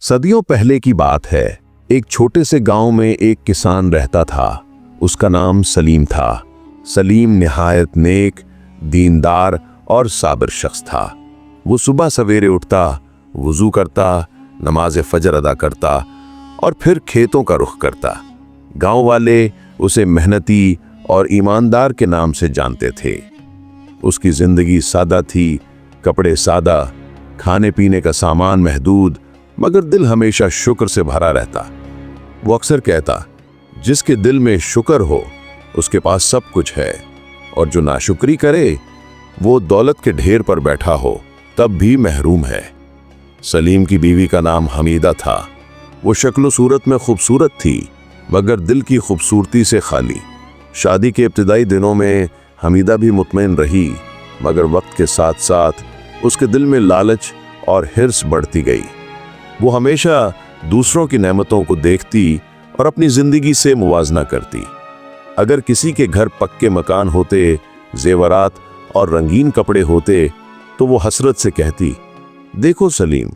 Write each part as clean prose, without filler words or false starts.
सदियों पहले की बात है। एक छोटे से गांव में एक किसान रहता था। उसका नाम सलीम था। सलीम निहायत नेक, दीनदार और साबिर शख्स था। वो सुबह सवेरे उठता, वुजू करता, नमाज फजर अदा करता और फिर खेतों का रुख करता। गांव वाले उसे मेहनती और ईमानदार के नाम से जानते थे। उसकी जिंदगी सादा थी, कपड़े सादा, खाने पीने का सामान महदूद, मगर दिल हमेशा शुक्र से भरा रहता। वो अक्सर कहता, जिसके दिल में शुक्र हो उसके पास सब कुछ है, और जो नाशुक्री करे वो दौलत के ढेर पर बैठा हो तब भी महरूम है। सलीम की बीवी का नाम हमीदा था। वो शक्ल सूरत में खूबसूरत थी, मगर दिल की खूबसूरती से खाली। शादी के इब्तिदाई दिनों में हमीदा भी मुतमईन रही, मगर वक्त के साथ साथ उसके दिल में लालच और हिर्स बढ़ती गई। वो हमेशा दूसरों की नेमतों को देखती और अपनी जिंदगी से मुवाजना करती। अगर किसी के घर पक्के मकान होते, जेवरात और रंगीन कपड़े होते, तो वो हसरत से कहती, देखो सलीम,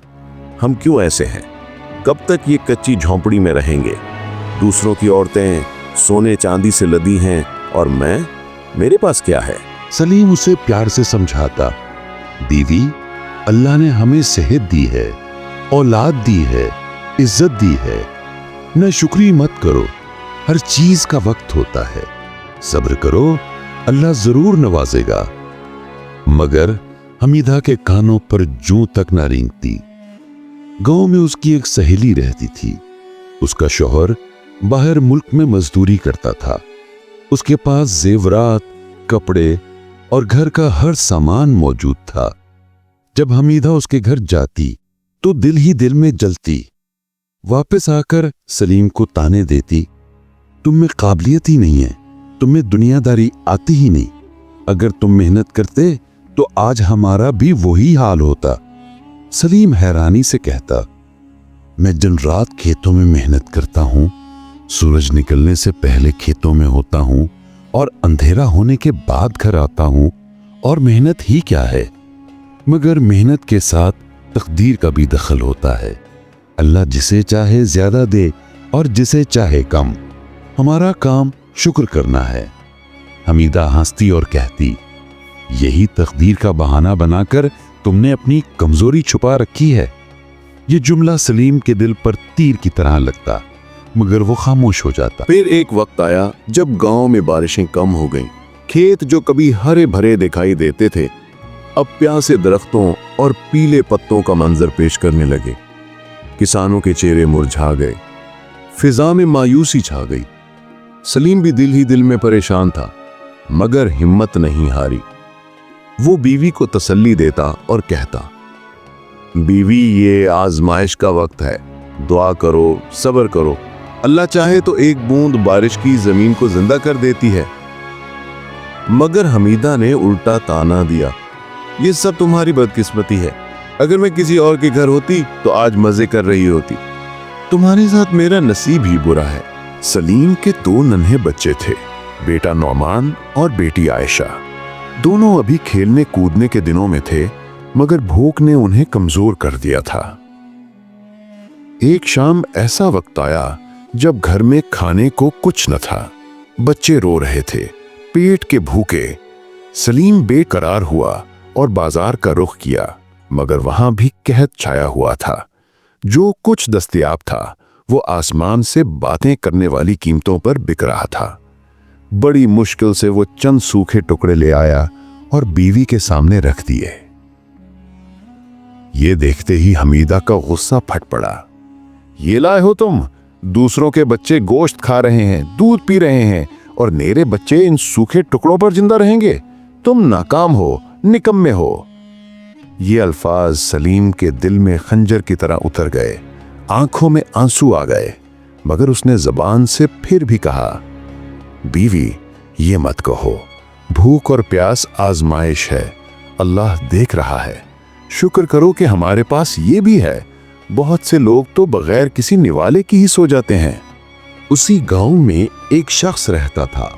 हम क्यों ऐसे हैं? कब तक ये कच्ची झोंपड़ी में रहेंगे? दूसरों की औरतें सोने चांदी से लदी हैं और मेरे पास क्या है? सलीम उसे प्यार से समझाता, बीवी, अल्लाह ने हमें सेहत दी है, औलाद दी है, इज्जत दी है। न शुक्री मत करो, हर चीज का वक्त होता है। सब्र करो, अल्लाह जरूर नवाजेगा। मगर हमीदा के कानों पर जूं तक न रेंगती। गांव में उसकी एक सहेली रहती थी। उसका शौहर बाहर मुल्क में मजदूरी करता था। उसके पास जेवरात, कपड़े और घर का हर सामान मौजूद था। जब हमीदा उसके घर जाती तो दिल ही दिल में जलती। वापस आकर सलीम को ताने देती, तुम में काबिलियत ही नहीं है, तुम्हें दुनियादारी आती ही नहीं। अगर तुम मेहनत करते तो आज हमारा भी वही हाल होता। सलीम हैरानी से कहता, मैं दिन रात खेतों में मेहनत करता हूं, सूरज निकलने से पहले खेतों में होता हूं और अंधेरा होने के बाद घर आता हूं, और मेहनत ही क्या है। मगर मेहनत के साथ तकदीर का भी दखल होता है। अल्लाह जिसे चाहे ज्यादा दे और जिसे चाहे कम। हमारा काम शुक्र करना है। हमीदा हंसती और कहती, यही तकदीर का बहाना बनाकर तुमने अपनी कमजोरी छुपा रखी है। ये जुमला सलीम के दिल पर तीर की तरह लगता, मगर वो खामोश हो जाता। फिर एक वक्त आया जब गांव में बारिशें कम हो गईं। खेत जो कभी हरे भरे दिखाई देते थे, अब प्यासे दरख्तों और पीले पत्तों का मंजर पेश करने लगे। किसानों के चेहरे मुरझा गए, फिजा में मायूसी छा गई। सलीम भी दिल ही दिल में परेशान था, मगर हिम्मत नहीं हारी। वो बीवी को तसल्ली देता और कहता, बीवी, ये आजमाइश का वक्त है, दुआ करो, सब्र करो। अल्लाह चाहे तो एक बूंद बारिश की जमीन को जिंदा कर देती है। मगर हमीदा ने उल्टा ताना दिया, ये सब तुम्हारी बदकिस्मती है। अगर मैं किसी और के घर होती तो आज मजे कर रही होती। तुम्हारे साथ मेरा नसीब ही बुरा है। सलीम के 2 नन्हे बच्चे थे, बेटा नौमान और बेटी आयशा। दोनों अभी खेलने कूदने के दिनों में थे, मगर भूख ने उन्हें कमजोर कर दिया था। एक शाम ऐसा वक्त आया जब घर में खाने को कुछ न था। बच्चे रो रहे थे, पेट के भूखे। सलीम बेकरार हुआ और बाजार का रुख किया, मगर वहां भी कहत छाया हुआ था। जो कुछ दस्तयाब था वो आसमान से बातें करने वाली कीमतों पर बिक रहा था। बड़ी मुश्किल से वो चंद सूखे टुकड़े ले आया और बीवी के सामने रख दिए। ये देखते ही हमीदा का गुस्सा फट पड़ा। ये लाए हो तुम? दूसरों के बच्चे गोश्त खा रहे हैं, दूध पी रहे हैं, और मेरे बच्चे इन सूखे टुकड़ों पर जिंदा रहेंगे? तुम नाकाम हो, निकम्मे हो। ये अल्फाज सलीम के दिल में खंजर की तरह उतर गए। आंखों में आंसू आ गए, मगर उसने जबान से फिर भी कहा, बीवी, ये मत कहो। भूख और प्यास आजमाइश है, अल्लाह देख रहा है। शुक्र करो कि हमारे पास ये भी है। बहुत से लोग तो बगैर किसी निवाले की ही सो जाते हैं। उसी गांव में एक शख्स रहता था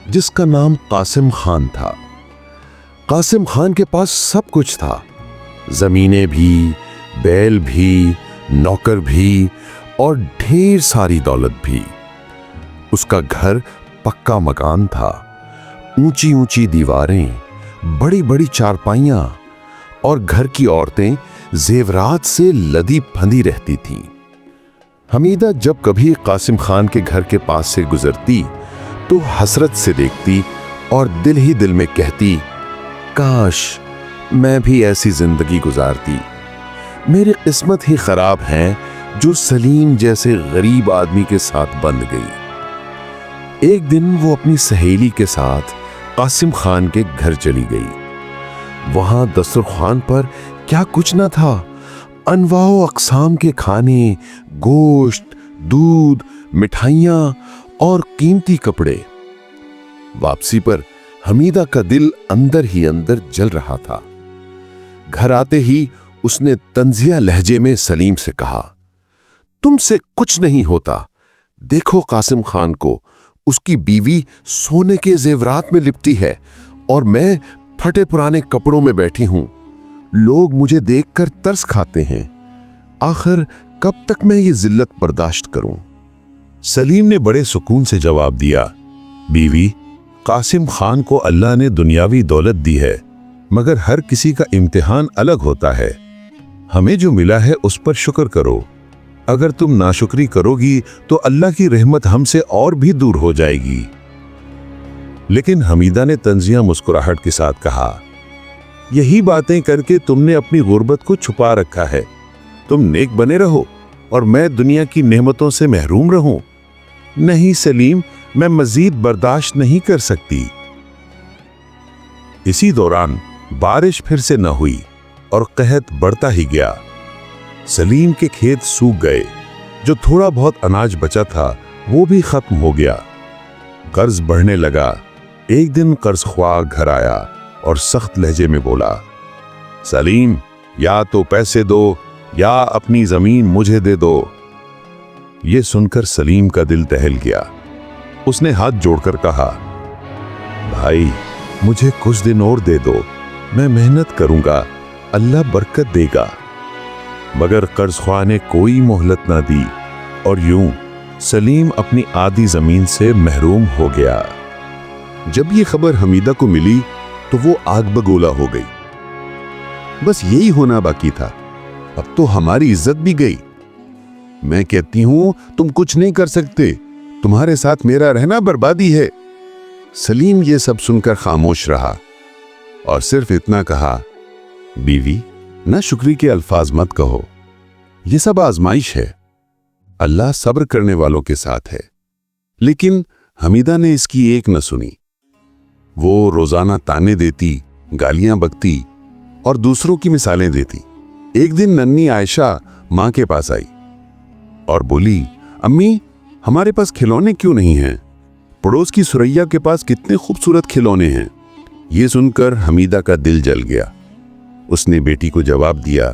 जिसका नाम कासिम खान था। कासिम खान के पास सब कुछ था, जमीनें भी, बैल भी, नौकर भी और ढेर सारी दौलत भी। उसका घर पक्का मकान था, ऊंची ऊंची दीवारें, बड़ी बड़ी चारपाइयां और घर की औरतें जेवरात से लदी फंदी रहती थीं। हमीदा जब कभी कासिम खान के घर के पास से गुजरती तो हसरत से देखती और दिल ही दिल में कहती, काश मैं भी ऐसी जिंदगी गुजारती। मेरी किस्मत ही खराब है जो सलीम जैसे गरीब आदमी के साथ बंध गई। एक दिन वो अपनी सहेली के साथ कासिम खान के घर चली गई। वहां दस्तरखान पर क्या कुछ न था, अनवाओ अक़साम के खाने, गोश्त, दूध, मिठाइयाँ और कीमती कपड़े। वापसी पर हमीदा का दिल अंदर ही अंदर जल रहा था। घर आते ही उसने तंजिया लहजे में सलीम से कहा, तुमसे कुछ नहीं होता। देखो कासिम खान को, उसकी बीवी सोने के जेवरात में लिपटी है और मैं फटे पुराने कपड़ों में बैठी हूं। लोग मुझे देखकर तरस खाते हैं। आखिर कब तक मैं ये जिल्लत बर्दाश्त करूं? सलीम ने बड़े सुकून से जवाब दिया, बीवी, कासिम खान को अल्लाह ने दुनियावी दौलत दी है, मगर हर किसी का इम्तिहान अलग होता है। हमें जो मिला है उस पर शुक्र करो। अगर तुम नाशुक्री करोगी तो अल्लाह की रहमत हमसे और भी दूर हो जाएगी। लेकिन हमीदा ने तंजिया मुस्कुराहट के साथ कहा, यही बातें करके तुमने अपनी गुर्बत को छुपा रखा है। तुम नेक बने रहो और मैं दुनिया की नेमतों से महरूम रहूं। नहीं सलीम, मैं मजीद बर्दाश्त नहीं कर सकती। इसी दौरान बारिश फिर से न हुई और कहत बढ़ता ही गया। सलीम के खेत सूख गए। जो थोड़ा बहुत अनाज बचा था वो भी खत्म हो गया। कर्ज बढ़ने लगा। एक दिन कर्ज ख्वाह घर आया और सख्त लहजे में बोला, सलीम, या तो पैसे दो या अपनी जमीन मुझे दे दो। ये सुनकर सलीम का दिल दहल गया। उसने हाथ जोड़कर कहा, भाई, मुझे कुछ दिन और दे दो, मैं मेहनत करूंगा, अल्लाह बरकत देगा। मगर कर्ज ख्वाह ने कोई मोहलत ना दी और यूं सलीम अपनी आधी जमीन से महरूम हो गया। जब ये खबर हमीदा को मिली तो वो आग बगोला हो गई। बस यही होना बाकी था, अब तो हमारी इज्जत भी गई। मैं कहती हूं तुम कुछ नहीं कर सकते, तुम्हारे साथ मेरा रहना बर्बादी है। सलीम ये सब सुनकर खामोश रहा और सिर्फ इतना कहा, बीवी, ना शुक्री के अल्फाज मत कहो, ये सब आजमाइश है, अल्लाह सब्र करने वालों के साथ है। लेकिन हमीदा ने इसकी एक न सुनी। वो रोजाना ताने देती, गालियां बकती और दूसरों की मिसालें देती। एक दिन नन्ही आयशा मां के पास आई और बोली, अम्मी, हमारे पास खिलौने क्यों नहीं हैं? पड़ोस की सुरैया के पास कितने खूबसूरत खिलौने हैं। ये सुनकर हमीदा का दिल जल गया। उसने बेटी को जवाब दिया,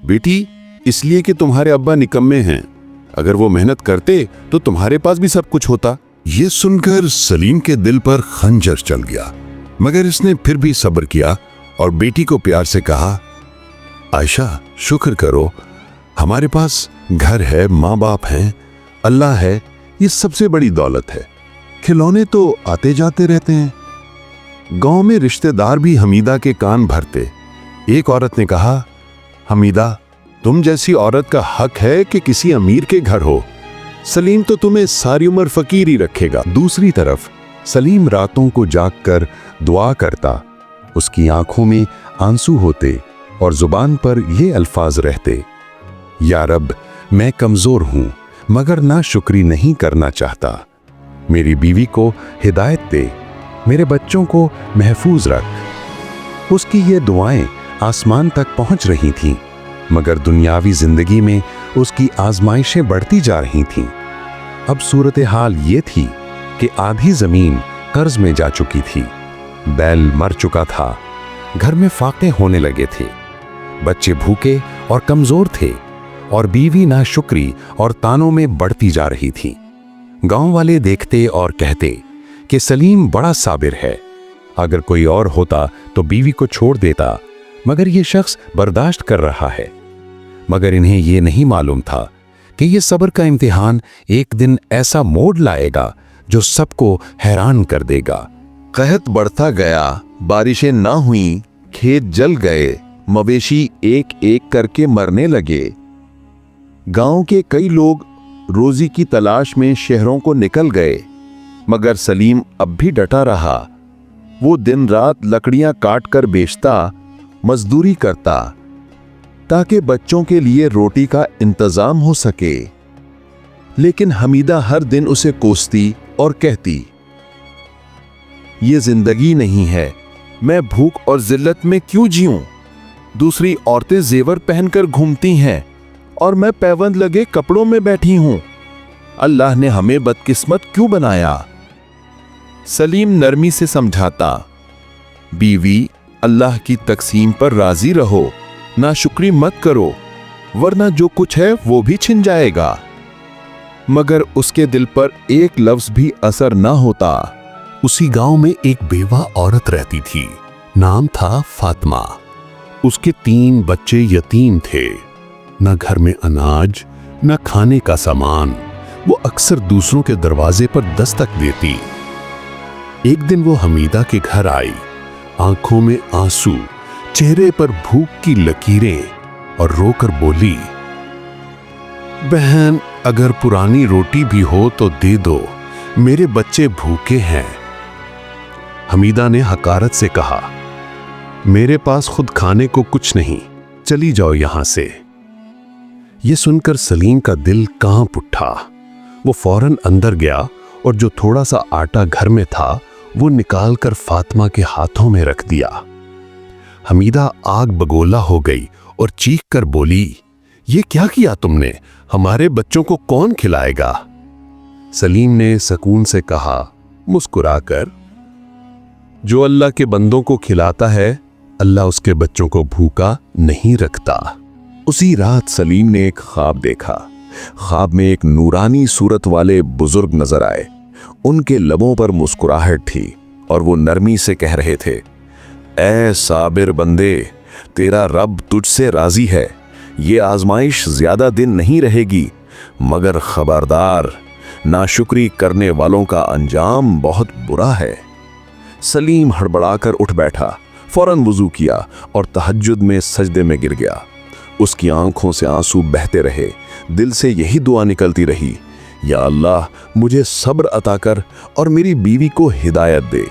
बेटी, इसलिए कि तुम्हारे अब्बा निकम्मे हैं, अगर वो मेहनत करते तो तुम्हारे पास भी सब कुछ होता। ये सुनकर सलीम के दिल पर खंजर चल गया, मगर इसने फिर भी सब्र किया और बेटी को प्यार से कहा, आयशा, शुक्र करो, हमारे पास घर है, माँ बाप हैं, अल्लाह है, ये सबसे बड़ी दौलत है। खिलौने तो आते जाते रहते हैं। गांव में रिश्तेदार भी हमीदा के कान भरते। एक औरत ने कहा, हमीदा, तुम जैसी औरत का हक है कि किसी अमीर के घर हो। सलीम तो तुम्हें सारी उम्र फकीर ही रखेगा। दूसरी तरफ सलीम रातों को जागकर दुआ करता। उसकी आंखों में आंसू होते और जुबान पर ये अल्फाज रहते, या रब, मैं कमजोर हूं मगर ना शुक्री नहीं करना चाहता। मेरी बीवी को हिदायत दे, मेरे बच्चों को महफूज रख। उसकी ये दुआएं आसमान तक पहुंच रही थीं, मगर दुनियावी जिंदगी में उसकी आजमाइशें बढ़ती जा रही थीं। अब सूरत हाल ये थी कि आधी जमीन कर्ज में जा चुकी थी, बैल मर चुका था, घर में फाके होने लगे थे, बच्चे भूखे और कमजोर थे और बीवी नाशुक्री और तानों में बढ़ती जा रही थी। गांव वाले देखते और कहते कि सलीम बड़ा साबिर है, अगर कोई और होता तो बीवी को छोड़ देता, मगर ये शख्स बर्दाश्त कर रहा है। मगर इन्हें ये नहीं मालूम था कि ये सब्र का इम्तिहान एक दिन ऐसा मोड़ लाएगा जो सबको हैरान कर देगा। कहत बढ़ता गया, बारिशें ना हुई, खेत जल गए, मवेशी एक एक करके मरने लगे। गांव के कई लोग रोजी की तलाश में शहरों को निकल गए, मगर सलीम अब भी डटा रहा। वो दिन रात लकड़ियां काट कर बेचता, मजदूरी करता, ताकि बच्चों के लिए रोटी का इंतजाम हो सके। लेकिन हमीदा हर दिन उसे कोसती और कहती, ये जिंदगी नहीं है, मैं भूख और जिल्लत में क्यों जीऊं? दूसरी औरतें जेवर पहनकर घूमती हैं और मैं पैबंद लगे कपड़ों में बैठी हूं। अल्लाह ने हमें बदकिस्मत क्यों बनाया? सलीम नरमी से समझाता, बीवी, अल्लाह की तकसीम पर राजी रहो, नाशुक्री मत करो, वरना जो कुछ है वो भी छिन जाएगा। मगर उसके दिल पर एक लफ्ज भी असर ना होता। उसी गांव में एक बेवा औरत रहती थी, नाम था फातिमा। उसके 3 बच्चे यतीम थे, न घर में अनाज न खाने का सामान। वो अक्सर दूसरों के दरवाजे पर दस्तक देती। एक दिन वो हमीदा के घर आई, आंखों में आंसू, चेहरे पर भूख की लकीरें, और रोकर बोली, बहन, अगर पुरानी रोटी भी हो तो दे दो, मेरे बच्चे भूखे हैं। हमीदा ने हकारत से कहा, मेरे पास खुद खाने को कुछ नहीं, चली जाओ यहां से। यह सुनकर सलीम का दिल कांप उठा। वो फौरन अंदर गया और जो थोड़ा सा आटा घर में था वो निकालकर फातिमा के हाथों में रख दिया। हमीदा आग बगोला हो गई और चीख कर बोली, ये क्या किया तुमने? हमारे बच्चों को कौन खिलाएगा? सलीम ने सुकून से कहा, मुस्कुराकर, जो अल्लाह के बंदों को खिलाता है, अल्लाह उसके बच्चों को भूखा नहीं रखता। उसी रात सलीम ने एक ख्वाब देखा। ख्वाब में एक नूरानी सूरत वाले बुजुर्ग नजर आए। उनके लबों पर मुस्कुराहट थी और वो नरमी से कह रहे थे, ऐ साबिर बंदे, तेरा रब तुझसे राजी है। ये आजमाइश ज्यादा दिन नहीं रहेगी, मगर खबरदार, नाशुक्री करने वालों का अंजाम बहुत बुरा है। सलीम हड़बड़ाकर उठ बैठा, फौरन वुजू किया और तहज्जुद में सजदे में गिर गया। उसकी आंखों से आंसू बहते रहे, दिल से यही दुआ निकलती रही, या अल्लाह, मुझे सब्र अता कर और मेरी बीवी को हिदायत दे।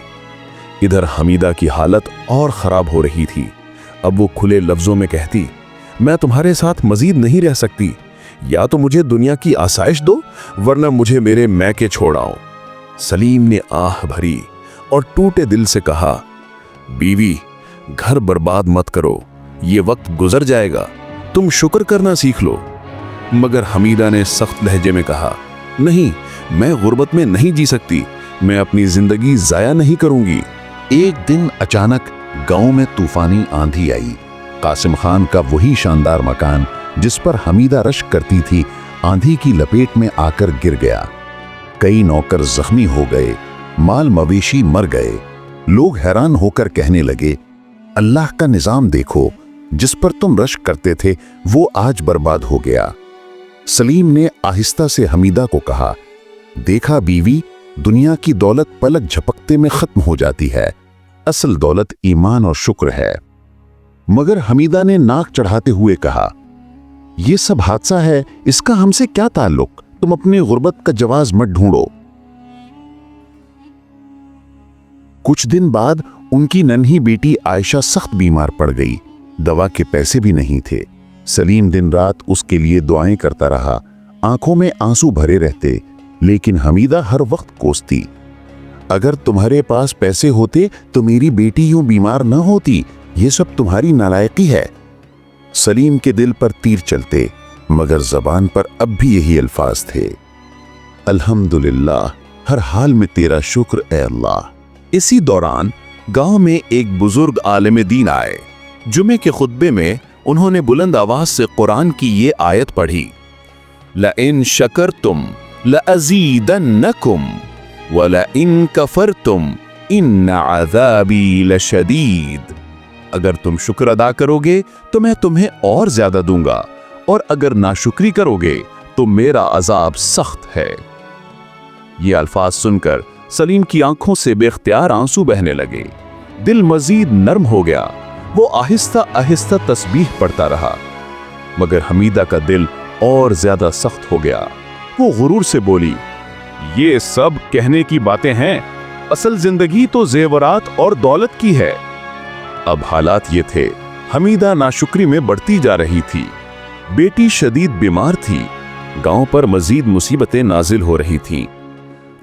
इधर हमीदा की हालत और खराब हो रही थी। अब वो खुले लफ्जों में कहती, मैं तुम्हारे साथ मजीद नहीं रह सकती, या तो मुझे दुनिया की आसाइश दो, वरना मुझे मेरे मैके छोड़ आओ। सलीम ने आह भरी और टूटे दिल से कहा, बीवी, घर बर्बाद मत करो, ये वक्त गुजर जाएगा, तुम शुक्र करना सीख लो। मगर हमीदा ने सख्त लहजे में कहा, नहीं, मैं गुर्बत में नहीं जी सकती, मैं अपनी जिंदगी जाया नहीं करूंगी। एक दिन अचानक गांव में तूफानी आंधी आई। कासिम खान का वही शानदार मकान जिस पर हमीदा रश्क करती थी, आंधी की लपेट में आकर गिर गया। कई नौकर जख्मी हो गए, माल मवेशी मर गए। लोग हैरान होकर कहने लगे, अल्लाह का निजाम देखो, जिस पर तुम रश्क करते थे वो आज बर्बाद हो गया। सलीम ने आहिस्ता से हमीदा को कहा, देखा बीवी, दुनिया की दौलत पलक झपकते में खत्म हो जाती है, असल दौलत ईमान और शुक्र है। मगर हमीदा ने नाक चढ़ाते हुए कहा, यह सब हादसा है, इसका हमसे क्या ताल्लुक? तुम अपनी गुर्बत का जवाज मत ढूंढो। कुछ दिन बाद उनकी नन्ही बेटी आयशा सख्त बीमार पड़ गई। दवा के पैसे भी नहीं थे। सलीम दिन रात उसके लिए दुआएं करता रहा, आंखों में आंसू भरे रहते, लेकिन हमीदा हर वक्त कोसती, अगर तुम्हारे पास पैसे होते तो मेरी बेटी यूं बीमार न होती, ये सब तुम्हारी नालायकी है। सलीम के दिल पर तीर चलते, मगर जबान पर अब भी यही अल्फाज थे, अल्हम्दुलिल्लाह, हर हाल में तेरा शुक्र ए अल्लाह। इसी दौरान गांव में एक बुजुर्ग आलिम दीन आए। जुमे के खुतबे में उन्होंने बुलंद आवाज से कुरान की ये आयत पढ़ी, लइन शकरतुम लअज़ीदन्नकुम वलइन कफरतुम इन्न अज़ाबी लशदीद। अगर तुम शुक्र अदा करोगे तो मैं तुम्हें और ज्यादा दूंगा, और अगर नाशुक्री करोगे तो मेरा अजाब सख्त है। ये अल्फाज सुनकर सलीम की आंखों से बेख्तियार आंसू बहने लगे। दिल मजीद नर्म हो गया। वो आहिस्ता आहिस्ता तस्बीह पढ़ता रहा, मगर हमीदा का दिल और ज्यादा सख्त हो गया। वो गुरूर से बोली, ये सब कहने की बातें हैं, असल जिंदगी तो जेवरात और दौलत की है। अब हालात ये थे, हमीदा नाशुक्री में बढ़ती जा रही थी। बेटी शदीद बीमार थी। गांव पर मजीद मुसीबतें नाजिल हो रही थीं।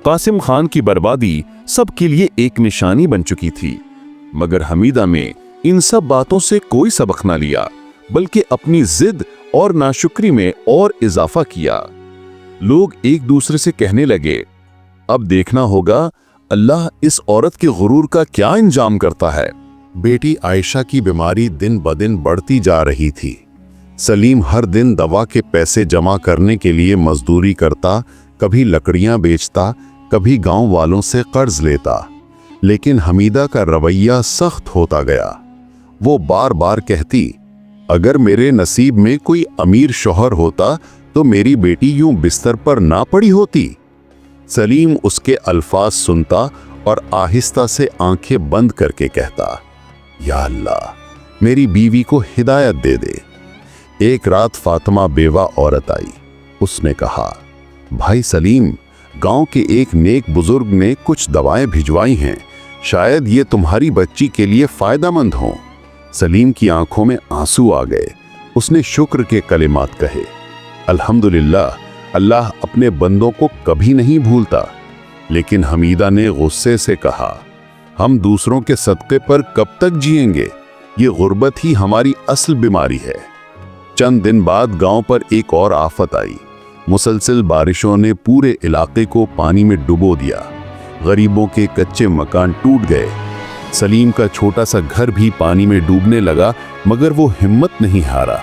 कासिम खान की बर्बादी सबके लिए एक निशानी बन चुकी थी, मगर हमीदा में इन सब बातों से कोई सबक ना लिया, बल्कि अपनी जिद और नाशुक्री में और इजाफा किया। लोग एक दूसरे से कहने लगे, अब देखना होगा अल्लाह इस औरत के गुरूर का क्या इंजाम करता है। बेटी आयशा की बीमारी दिन ब दिन बढ़ती जा रही थी। सलीम हर दिन दवा के पैसे जमा करने के लिए मजदूरी करता, कभी लकड़ियां बेचता, कभी गांव वालों से कर्ज लेता। लेकिन हमीदा का रवैया सख्त होता गया। वो बार बार कहती, अगर मेरे नसीब में कोई अमीर शौहर होता तो मेरी बेटी यूं बिस्तर पर ना पड़ी होती। सलीम उसके अल्फाज सुनता और आहिस्ता से आंखें बंद करके कहता, या अल्लाह, मेरी बीवी को हिदायत दे दे। एक रात फातिमा बेवा औरत आई। उसने कहा, भाई सलीम, गांव के एक नेक बुजुर्ग ने कुछ दवाएं भिजवाई हैं, शायद ये तुम्हारी बच्ची के लिए फायदेमंद हों। सलीम की आंखों में आंसू आ गए। उसने शुक्र के कलिमात कहे, अल्हम्दुलिल्लाह, अल्लाह अपने बंदों को कभी नहीं भूलता। लेकिन हमीदा ने गुस्से से कहा, हम दूसरों के सदक़े पर कब तक जिएंगे? ये गुर्बत ही हमारी असल बीमारी है। चंद दिन बाद गांव पर एक और आफत आई। मुसलसल बारिशों ने पूरे इलाके को पानी में डुबो दिया। गरीबों के कच्चे मकान टूट गए। सलीम का छोटा सा घर भी पानी में डूबने लगा, मगर वो हिम्मत नहीं हारा।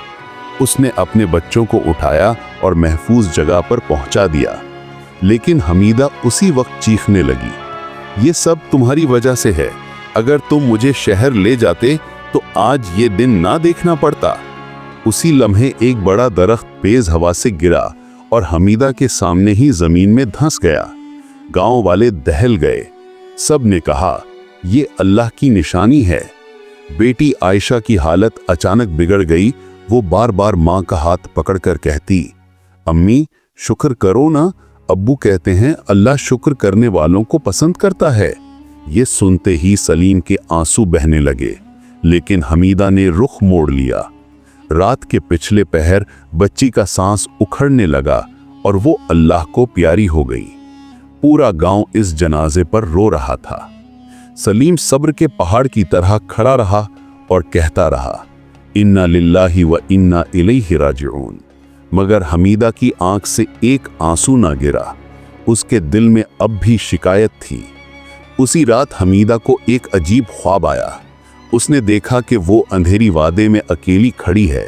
उसने अपने बच्चों को उठाया और महफूज जगह पर पहुंचा दिया। लेकिन हमीदा उसी वक्त चीखने लगी, ये सब तुम्हारी वजह से है। अगर तुम मुझे शहर ले जाते तो आज ये दिन ना देखना पड़ता। उसी लम्हे एक बड़ा दरख्त तेज हवा से गिरा और हमीदा के सामने ही जमीन में धंस गया। गांव वाले दहल गए। सब ने कहा, ये अल्लाह की निशानी है। बेटी आयशा की हालत अचानक बिगड़ गई। वो बार बार मां का हाथ पकड़कर कहती, अम्मी शुक्र करो ना, अब्बू कहते हैं अल्लाह शुक्र करने वालों को पसंद करता है। ये सुनते ही सलीम के आंसू बहने लगे, लेकिन हमीदा ने रुख मोड़ लिया। रात के पिछले पहर बच्ची का सांस उखड़ने लगा और वो अल्लाह को प्यारी हो गई। पूरा गांव इस जनाजे पर रो रहा था। सलीम सब्र के पहाड़ की तरह खड़ा रहा और कहता रहा, इन्ना लिल्लाहि व इन्ना इलैहि राजिऊन। मगर हमीदा की आंख से एक आंसू ना गिरा। उसके दिल में अब भी शिकायत थी। उसी रात हमीदा को एक अजीब ख्वाब आया। उसने देखा कि वो अंधेरी वादे में अकेली खड़ी है।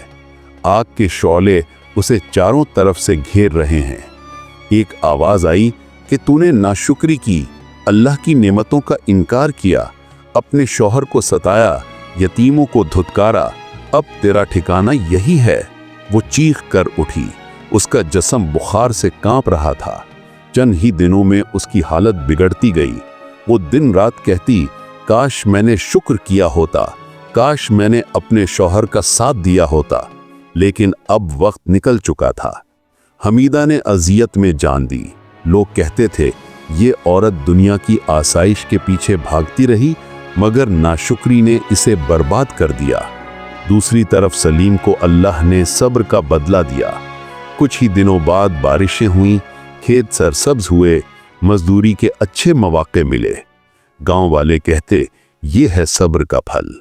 आग के शौले उसे चारों तरफ से घेर रहे हैं। एक आवाज आई कि तूने नाशुक्री की, अल्लाह की नेमतों का इनकार किया, अपने शौहर को सताया, यतीमों को धुतकारा, अब तेरा ठिकाना यही है। वो चीख कर उठी। उसका जिस्म बुखार से कांप रहा था। चंद ही दिनों में उसकी हालत बिगड़ती गई। वो दिन रात कहती, काश मैंने शुक्र किया होता, काश मैंने अपने शौहर का साथ दिया होता। लेकिन अब वक्त निकल चुका था। हमीदा ने अजियत में जान दी। लोग कहते थे, ये औरत दुनिया की आसाइश के पीछे भागती रही, मगर नाशुक्री ने इसे बर्बाद कर दिया। दूसरी तरफ सलीम को अल्लाह ने सब्र का बदला दिया। कुछ ही दिनों बाद बारिशें हुईं, खेत सरसब्ज हुए, मजदूरी के अच्छे मौके मिले। गांव वाले कहते, ये है सब्र का फल।